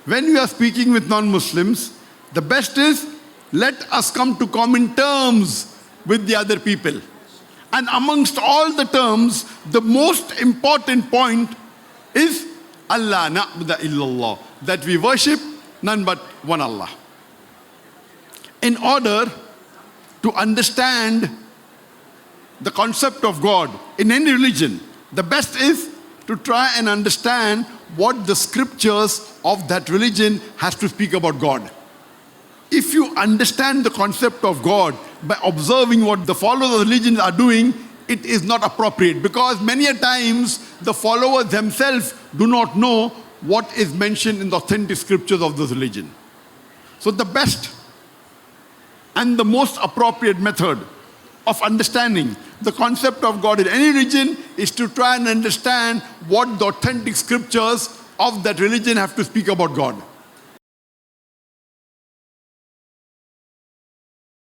when we are speaking with non-Muslims, the best is let us come to common terms with the other people. And amongst all the terms, the most important point is Allah na'budu illallah, that we worship none but one Allah. In order to understand the concept of God in any religion, the best is to try and understand what the scriptures of that religion has to speak about God. If you understand the concept of God by observing what the followers of the religion are doing, it is not appropriate, because many a times the followers themselves do not know what is mentioned in the authentic scriptures of this religion. So the best and the most appropriate method of understanding the concept of God in any religion is to try and understand what the authentic scriptures of that religion have to speak about God.